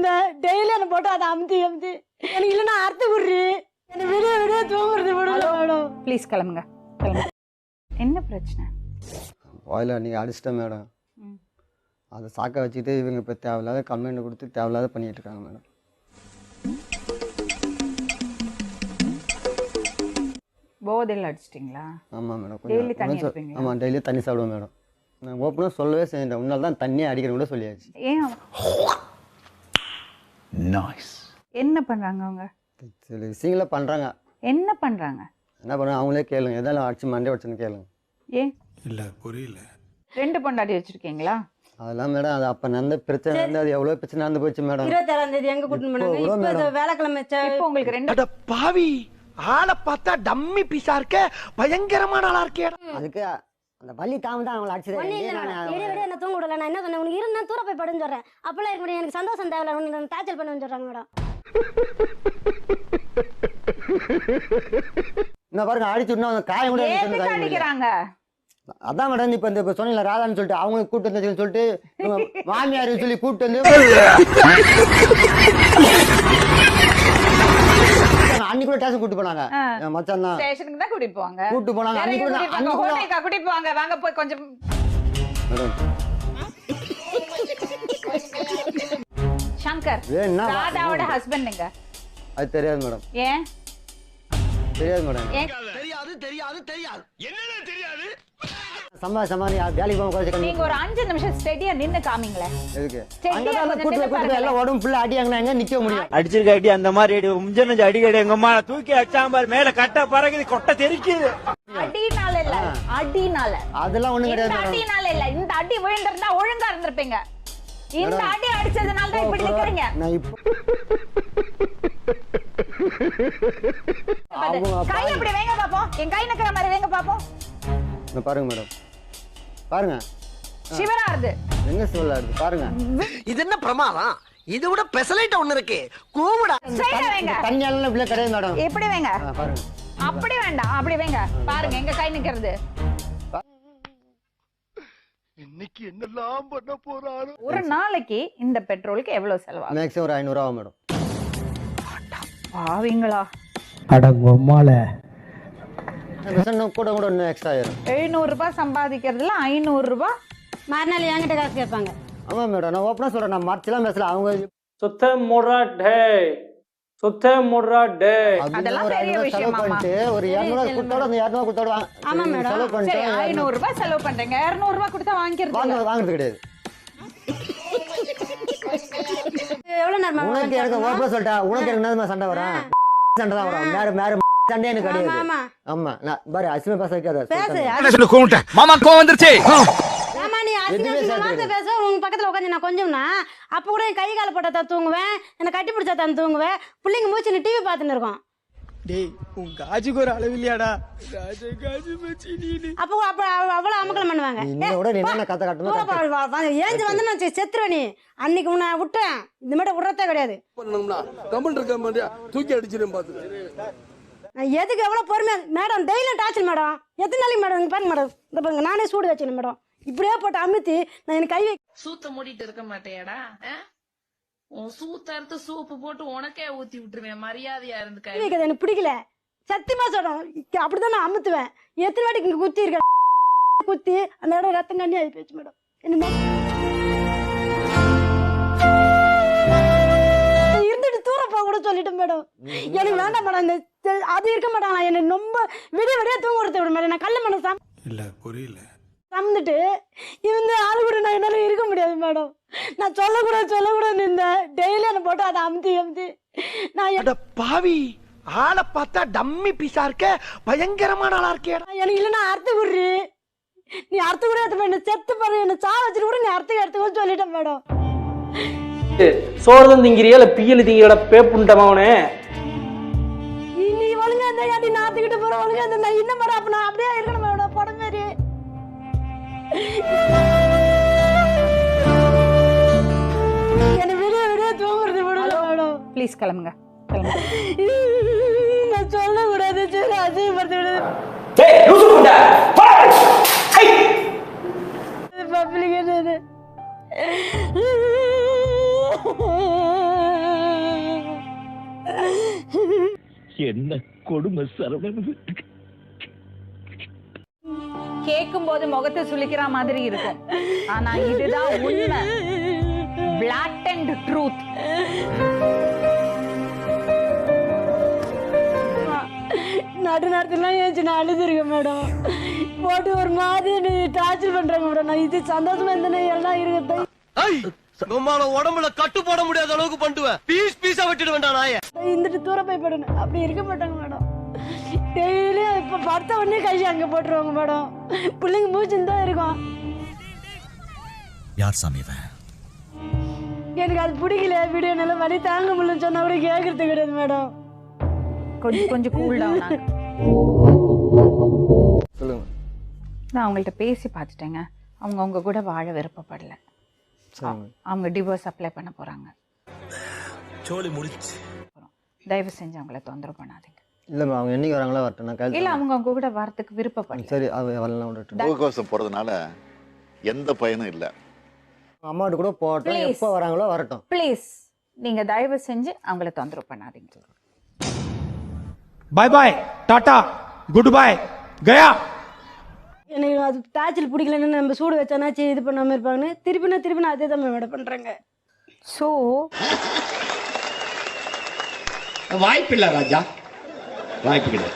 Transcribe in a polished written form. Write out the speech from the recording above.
நின்ற டெய்லி என்ன போட்டு அதை அமுத்தி அமுத்தி எனக்கு இல்லைன்னா அறுத்து விடுறி என்ன விடிய விடிய தூங்குறது விடல மேடம். ப்ளீஸ் கிளம்புங்க கிளம்புங்க. என்ன பிரச்சனை? வாயில நீங்கள் அடிச்சிட்டேன் மேடம். அதை சாக்க வச்சுட்டு இவங்க இப்போ தேவையில்லாத கம்ப்ளைண்ட் கொடுத்து தேவையில்லாத பண்ணிட்டு இருக்காங்க மேடம். போதையில் அடிச்சிட்டிங்களா? ஆமாம் மேடம். டெய்லி தண்ணி கொஞ்சம் அடிப்பீங்களா? ஆமாம், டெய்லி தண்ணி சாப்பிடுவேன் மேடம். நான் ஓப்பனாக சொல்லவே செய்யறேன், உன்னால் தான் தண்ணியே அடிக்கிறேன் கூட சொல்லியாச்சு. ஏன் நைஸ். என்ன பண்றாங்க அவங்க? சரி விஷயங்கள பண்ணுறாங்க. என்ன பண்றாங்க? என்ன பண்ணுறாங்க அவங்களே கேளுங்க. எதாவது அடிச்சு மண்டே வச்சுன்னு கேளுங்க. ஏன் இல்லை புரியல. 2 பொண்டாட்டி வச்சிருக்கீங்களா? அதெல்லாம் மேடம் அது அப்போ நடந்த பிரச்சனை நடந்து அது எவ்வளோ பிரச்சனை நடந்து போச்சு மேடம். 27ஆம் தேதி எங்க கூட்டிட்டு போனாங்க? இப்போ இது வேலைக்கிழமை இப்போ உங்களுக்கு 2 அட பாவி, ஆளை பார்த்தா டம்மி பீஸா இருக்க, பயங்கரமான ஆளா இருக்கே. அதுக்கு அந்த வலி தாம தான் அவங்கள அடிச்சது. என்ன தூங்க விடல. நான் என்ன சொன்னேன், உனக்கு இருந்தா தூர போய் படுன்னு சொல்றேன். அப்பெல்லாம் இருக்க முடியாது, எனக்கு சந்தோஷம் தேவையில்ல, உனக்கு டார்ச்சர் பண்ண சொல்றாங்க மேடம். என்ன பாருங்க அடிச்சுடணும் அந்த காயம் கூட எதுக்கு அடிக்கிறாங்க? அதான் மேடம் இப்போ இந்த சொன்னீங்களா ராதான்னு சொல்லிட்டு அவங்க கூட்டு வந்து சொல்லிட்டு மாமியாருன்னு சொல்லி கூப்பிட்டு வந்து அன்னைக்கு கூட ஸ்டேஷன் கூட்டு போனாங்க. மச்சான் தான் ஸ்டேஷனுக்கு தான் கூட்டிட்டு போவாங்க. கூட்டு போனாங்க. அன்னைக்கு கூட ஹோட்டலுக்கு கூட்டிட்டு போவாங்க. வாங்க போய் கொஞ்சம் சங்கர் ராதாவோட ஹஸ்பண்டுங்க. அது தெரியாது மேடம். ஏன் தெரியாது மேடம். தெரியாது தெரியாது தெரியாது. என்னடா தெரியாது? சமாளி வேலைக்கு போக குறைச்சு நீங்க ஒரு 5 நிமிஷம் ஸ்டெடியா நின்னு காமிங்களே. எதுக்கு ஸ்டெடியா கூட்டு எல்லாம் உடம்பு ஃபுல்லா அடியாங்கன்னா எங்க நிக்க முடியும்? அடிச்சிருக்க அடி அந்த மாதிரி முஞ்சனஞ்சு அடிக்கடி எங்க அம்மா தூக்கி அடிச்சாம்பார் மேல கட்ட பறகுது கொட்டை தெரிக்குது. அடினால இல்ல, அடினால. அதெல்லாம் ஒண்ணும் கிடையாது. அடினால இல்ல, இந்த அடி விழுந்திருந்தா ஒழுங்கா இருந்திருப்பீங்க. இந்த அடி அடிச்சதுனால தான் இப்படி நிக்கிறீங்க. நான் இப்போ கை இப்படி வேங்க பாப்போம். என் கை நிக்கிற மாதிரி வேங்க பாப்போம். பாருங்க மேடம், பாருங்க சிவரா இருக்கு. எங்க சொல்லாது பாருங்க. இது என்ன பிரமாதம்? இது விட பெசலைட் ஒண்ணு இருக்கு. கூவுடா. ஸ்ட்ரைட்டா வேங்க. தண்ணியால இப்படி கிடையாது மேடம். இப்படி வேங்க. பாருங்க. அப்படி வேண்டாம், அப்படி வேங்க. பாருங்க எங்க கை நிக்கிறது. இன்னைக்கு என்னெல்லாம் பண்ண போறாரு? ஒரு நாளைக்கு இந்த பெட்ரோலுக்கு எவ்வளவு செலவாகும்? மேக்ஸிமம் ஒரு 500 ஆகும் மேடம். பாவீங்களா? அட பொம்மால கூட கூட இன்னும் எக்ஸ்ட்ரா ஆயிரும். 700 ரூபாய் சம்பாதிக்கிறதுல 500 ரூபாய் மறுநாள் என்கிட்ட காசு கேட்பாங்க. ஆமா மேடம், நான் ஓப்பனா சொல்றேன், நான் மறைச்சலாம் பேசல. அவங்க சுத்த முறா டே சுத்த முறா டே அதெல்லாம் பெரிய விஷயம் மாமா. ஒரு 200 கொடுத்தோட அந்த 200 கொடுத்தோட ஆமா மேடம். செலவு பண்ணிட்டு 500 ரூபாய் செலவு பண்றீங்க, 200 ரூபாய் கொடுத்தா வாங்கிக்கிறது. வாங்குறது கிடையாது. எவ்வளவு நேரம் உனக்கு எனக்கு ஓப்பனா சொல்லிட்டா உனக்கு என்ன சண்டை வரும்? சண்டை தான் வரும். வேற சண்டை எனக்கு கிடையாது. ஆமா ஆமா நான் பாரு அசிமா பேச வைக்காத. பேசு. மாமா கோவம் வந்துருச்சு. ஆமா நீ அசிங்க பேச உங்க பக்கத்துல உட்காந்து நான் கொஞ்சம்னா அப்ப கூட கை கால போட்டா தூங்குவேன், என்ன கட்டி பிடிச்சா தான் தூங்குவேன். பிள்ளைங்க மூச்சு டிவி பார்த்துன்னு இருக்கோம். டேய் உன் காஜுக்கு ஒரு அளவு இல்லையாடா? காஜு மச்சி நீ அப்ப அவ்வளவு அமக்கலம் பண்ணுவாங்க. இன்னோட நீ என்ன கத்த காட்டணும்? ஏஞ்சி வந்து நான் செத்துருவேன். நீ அன்னைக்கு உன்னை விட்டேன், இந்த மாதிரி விடுறதே கிடையாது. கமல் இருக்க மாட்டியா தூக்கி அடிச்சிரும் பாத்து. நான் எதுக்கு எவ்வளவு பொறுமையா மேடம் டெய்லியும் டார்ச்சர் மேடம். எத்தனை நாளைக்கு மேடம் இங்க பாருங்க மேடம், இந்த பாருங்க நானே சூடு வச்சுக்கணும் மேடம். இப்படியே போட்டு அமுத்தி நான் எனக்கு கை சூத்த மூடிட்டு இருக்க மாட்டேடா. உன் சூத்த அறுத்து சூப்பு போட்டு உனக்கே ஊத்தி விட்டுருவேன். மரியாதையா இருந்து கை வைக்கிறது எனக்கு பிடிக்கல. சத்தியமா சொல்றேன், அப்படிதான் நான் அமுத்துவேன். எத்தனை வாட்டிக்கு இங்க குத்தி இருக்கேன், குத்தி அந்த இடம் ரத்தம் கண்ணி ஆகி போச்சு மேடம். என்ன இருந்துட்டு தூரம் போக கூட சொல்லிட்டேன் மேடம். எனக்கு வேண்டாம் மேடம், இந்த அது இருக்க மாட்டாங்களா என்ன ரொம்ப விடிய விடிய தூங்க கொடுத்து விட மேடம். நான் கல்ல மனம் இல்ல புரியல. சமந்துட்டு இந்த ஆளு கூட நான் என்னால இருக்க முடியாது மேடம். நான் சொல்லக்கூடாது இந்த டெய்லி என்ன போட்டு அதை அமுத்தி அமுத்தி நான் அட பாவி, ஆளை பார்த்தா டம்மி பீஸா இருக்க, பயங்கரமான ஆளா இருக்கே. எனக்கு இல்லைன்னா அறுத்து விடுறி, நீ அறுத்து கூட எடுத்து என்ன செத்து பாரு, என்ன சா வச்சுட்டு கூட நீ அறுத்து எடுத்துக்கோ சொல்லிட்டேன் மேடம். சோறுதான் திங்கிறியா இல்ல பியல் திங்கிற பேப்புண்டமாவனே? நீ ஒழுங்கா இந்த நீ நாத்துக்கிட்டு போற ஒழுங்கா இந்த நான் இன்னும் மேடம். அப்ப நான் அப்படியே இருக்கணும் மேடம் படம் மாதிரி. என்ன விடிய விடிய தூங்குறது விடல மேடம். ப்ளீஸ் கிளம்புங்க. நான் சொல்ல கூடாது, சரி அசிங்கப்படுத்த விடுது. பப்ளிக் என்ன கொடுமை சரவணன். கேட்கும் போது முகத்தை சுளிக்கிற மாதிரி இருக்கும், ஆனா இதுதான் உண்மை. Black and truth. நடு நேரத்துலாம் ஏச்சு நான் அழுதுருக்கேன் மேடம். போட்டு ஒரு மாதிரி டார்ச்சர் பண்றாங்க மேடம். நான் இது சந்தோஷமா இருந்தேன்னு எல்லாம் இருக்குது. உடம்புல கட்டு போட முடியாத அளவுக்கு பண்ணுவேன். பீஸ் பீஸா வெட்டிட்டு வேண்டாம் நாய. இருந்துட்டு தூர போய் படணும் அப்படி இருக்க மாட்டாங்க மேடம். டெய்லியும் இப்ப படுத்த உடனே கை அங்க போட்டுருவாங்க மேடம். பிள்ளைங்க மூச்சுன்னு தான் இருக்கும். யார் சாமி இவன்? எனக்கு அது பிடிக்கல. வீடியோ நல்லா வலி தாங்க முடியலன்னு சொன்னா கூட கேட்கறது கிடையாது மேடம். கொஞ்சம் கொஞ்சம் கூல் டவுன் ஆகுது. சொல்லுங்க. நான் அவங்கள்ட்ட பேசி பார்த்துட்டேங்க. அவங்க உங்க கூட வாழ விருப்பப்படல. சரிங்க. அவங்க டிவோர்ஸ் அப்ளை பண்ண போறாங்க. சோலி முடிச்சு. தயவு செஞ்சு அவங்கள தொந்தரவு பண்ணாதீங்க. இல்லை மேடம், அவங்க என்னைக்கு வராங்களோ வரட்டும், நான் இல்ல கையில். அவங்க உங்க கூட வரதுக்கு விருப்பப்படல. சரி, அது வரலாம் விடட்டும். முகக்கவசம் போடுறதுனால எந்த பயனும் இல்லை. அம்மாட்டு கூட போகட்டும், Please. எப்போ வராங்களோ வரட்டும். ப்ளீஸ் நீங்க தயவு செஞ்சு அவங்கள தொந்தரவு பண்ணாதீங்க. Bye bye tata goodbye गया. எனக்கு அது டார்ச்சல் பிடிக்கலன்னு நம்ம சூடு வச்சானாச்சு இது பண்ணாம இருப்பாங்கன்னு திருப்பி நான் அதே தான் மேடம் பண்றேங்க. ஸோ வாய்ப்பில்லை ராஜா, வாய்ப்பு கிடையாது.